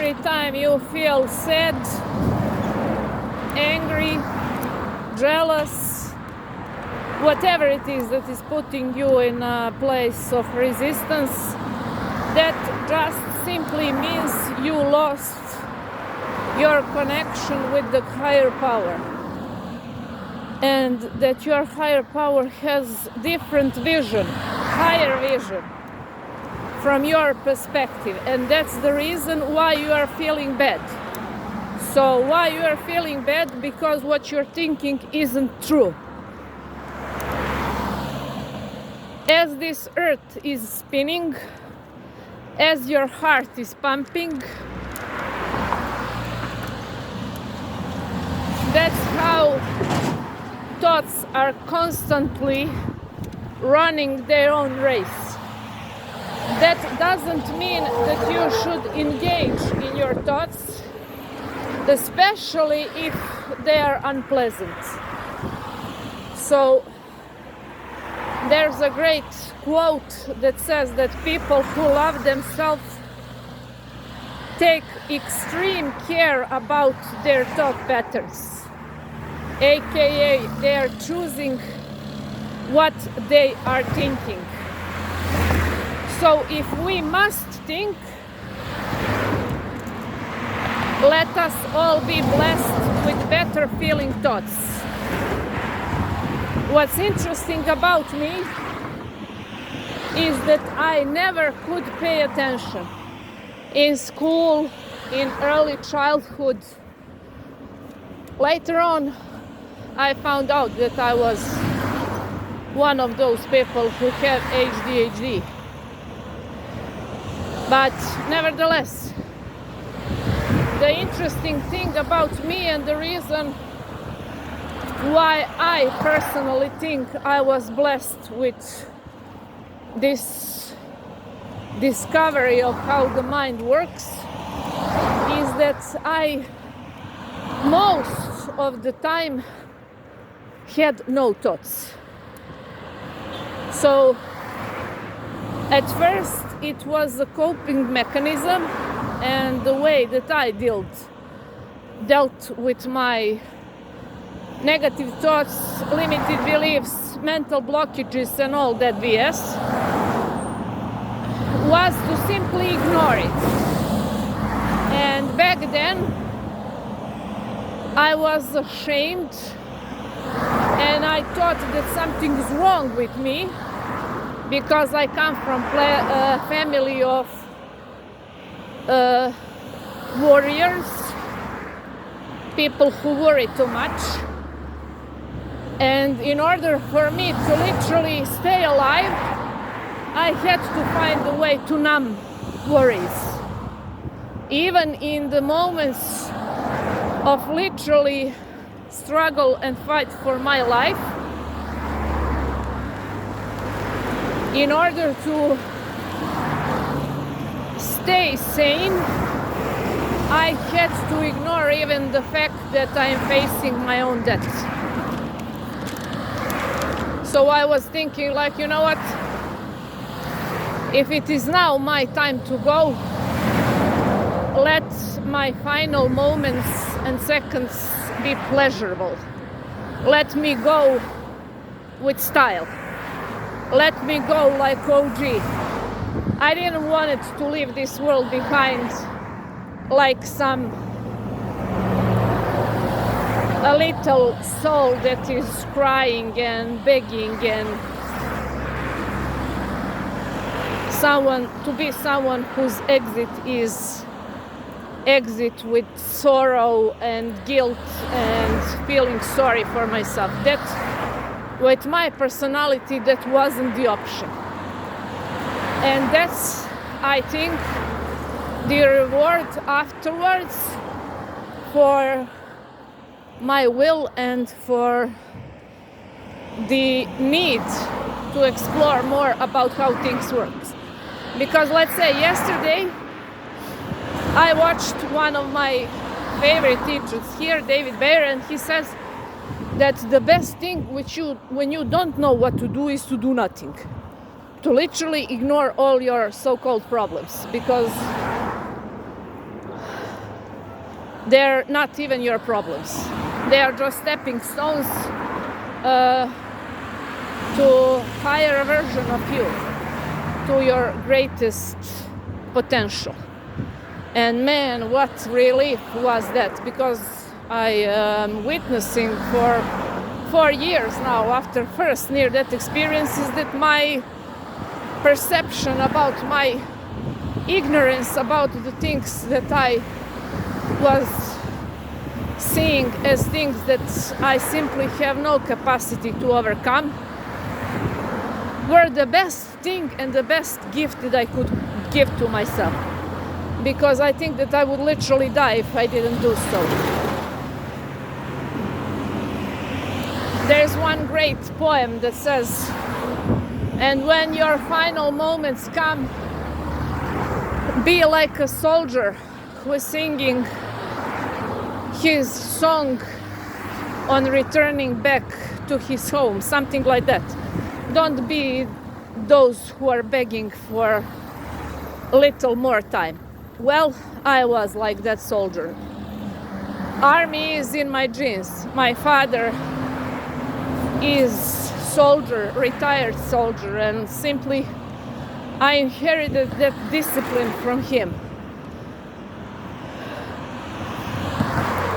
every time you feel sad, angry, jealous, whatever it is that is putting you in a place of resistance, that just simply means you lost your connection with the higher power, and that your higher power has different vision, higher vision from your perspective, and that's the reason why you are feeling bad. So why you are feeling bad? Because what you're thinking isn't true. As this earth is spinning, as your heart is pumping, that's how thoughts are constantly running their own race. That doesn't mean that you should engage in your thoughts, especially if they are unpleasant. So there's a great quote that says that people who love themselves take extreme care about their thought patterns, aka they are choosing what they are thinking. So if we must think, let us all be blessed with better feeling thoughts. What's interesting about me is that I never could pay attention in school, in early childhood. Later on, I found out that I was one of those people who have ADHD. But nevertheless, the interesting thing about me and the reason why I personally think I was blessed with this discovery of how the mind works is that I most of the time had no thoughts. So at first it was a coping mechanism and the way that I dealt with my negative thoughts, limited beliefs, mental blockages and all that BS was to simply ignore it. And back then I was ashamed and I thought that something's wrong with me because I come from a family of warriors, people who worry too much. And in order for me to literally stay alive, I had to find a way to numb worries. Even in the moments of literally struggle and fight for my life, in order to stay sane, I had to ignore even the fact that I am facing my own death. So I was thinking, like, you know what? If it is now my time to go, let my final moments and seconds be pleasurable. Let me go with style. Let me go like OG. I didn't want it to leave this world behind like a little soul that is crying and begging and someone whose exit is exit with sorrow and guilt and feeling sorry for myself. That, with my personality, that wasn't the option. And that's, I think, the reward afterwards for my will and for the need to explore more about how things work. Because let's say yesterday I watched one of my favorite teachers here, David Bayer, and he says that the best thing when you don't know what to do is to do nothing. To literally ignore all your so-called problems. Because they're not even your problems. They are just stepping stones to higher version of you, to your greatest potential. And man, what relief was that, because I am witnessing for 4 years now after first near-death experiences that my perception about my ignorance about the things that I was seeing as things that I simply have no capacity to overcome were the best thing and the best gift that I could give to myself, because I think that I would literally die if I didn't do so. There's one great poem that says, "And when your final moments come, be like a soldier who is singing his song on returning back to his home," something like that. Don't be those who are begging for a little more time. Well, I was like that soldier. Army is in my genes. My father is soldier, retired soldier, and simply I inherited that discipline from him.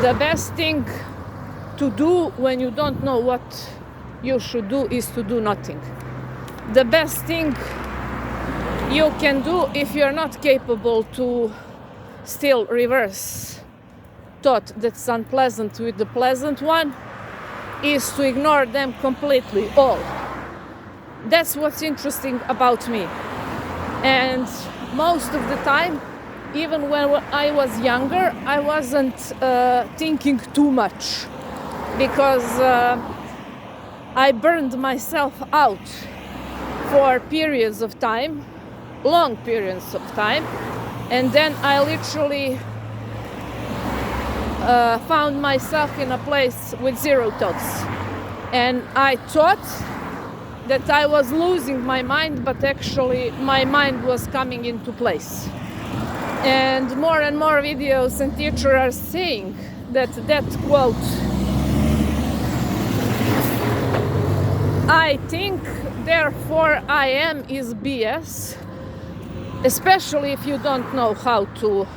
The best thing to do when you don't know what you should do is to do nothing. The best thing you can do if you're not capable to still reverse thought that's unpleasant with the pleasant one is to ignore them completely, all. That's what's interesting about me. And most of the time, even when I was younger, I wasn't thinking too much, because I burned myself out for periods of time, long periods of time, and then I literally found myself in a place with zero thoughts. And I thought that I was losing my mind, but actually my mind was coming into place. And more videos and teachers are saying that quote, "I think, therefore I am," is BS, especially if you don't know how to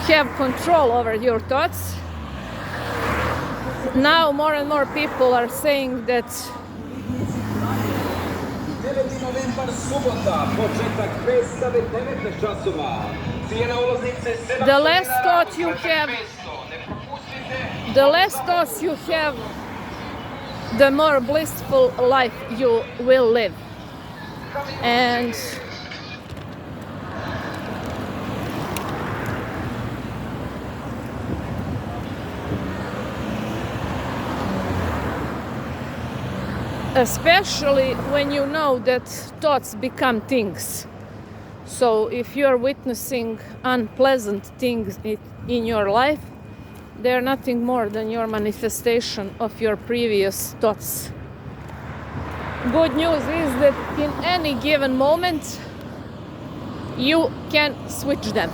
have control over your thoughts. Now more and more people are saying that novembar subota, početak festa 19 časova. Cijena ulaznice 700 the less thoughts you have, the less thoughts you have, the more blissful life you will live. And especially when you know that thoughts become things. So if you're witnessing unpleasant things in your life, they're nothing more than your manifestation of your previous thoughts. Good news is that in any given moment, you can switch them.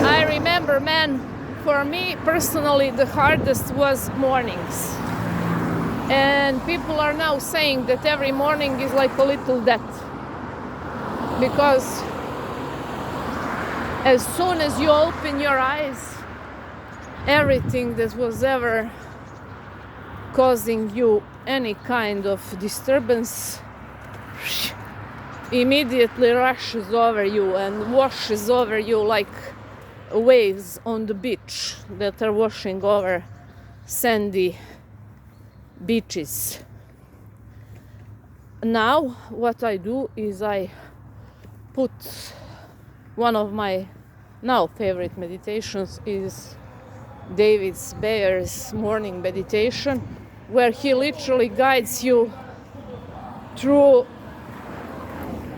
I remember, man, for me personally, the hardest was mornings. And people are now saying that every morning is like a little death. Because as soon as you open your eyes, everything that was ever causing you any kind of disturbance immediately rushes over you and washes over you like waves on the beach that are washing over sandy beaches. Now what I do is I put one of my now favorite meditations is David Bayer's morning meditation, where he literally guides you through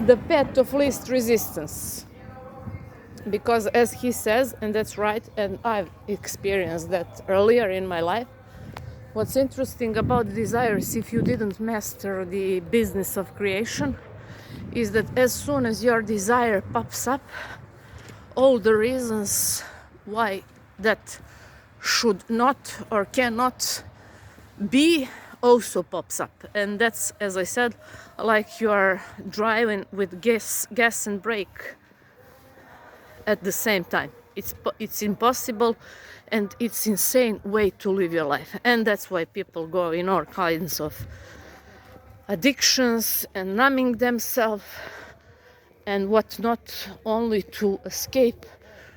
the path of least resistance. Because as he says, and that's right, and I've experienced that earlier in my life, what's interesting about desires, if you didn't master the business of creation, is that as soon as your desire pops up, all the reasons why that should not or cannot be also pops up. And that's, as I said, like you are driving with gas and brake at the same time. It's impossible, and it's insane way to live your life. And that's why people go in all kinds of addictions and numbing themselves and whatnot, only to escape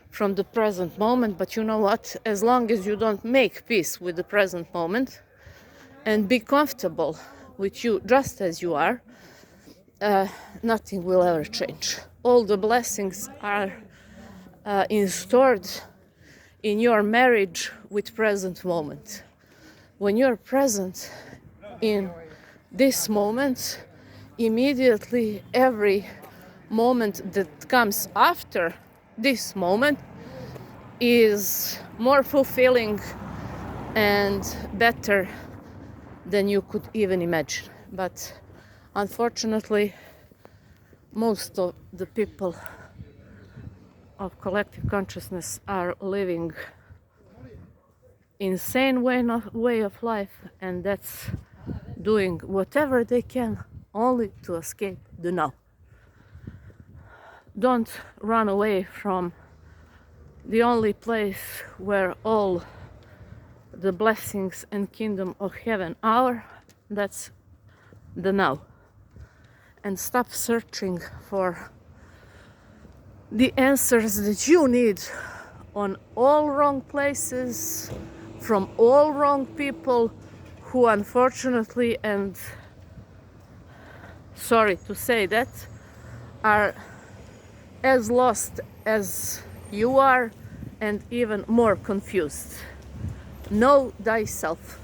from the present moment. But you know what? As long as you don't make peace with the present moment and be comfortable with you just as you are, nothing will ever change. All the blessings are installed in your marriage with present moment. When you're present in this moment, immediately every moment that comes after this moment is more fulfilling and better than you could even imagine. But unfortunately, most of the people of collective consciousness are living insane way of life, and that's doing whatever they can only to escape the now. Don't run away from the only place where all the blessings and kingdom of heaven are. That's the now. And stop searching for the answers that you need on all wrong places, from all wrong people who unfortunately, and sorry to say that, are as lost as you are and even more confused. Know thyself.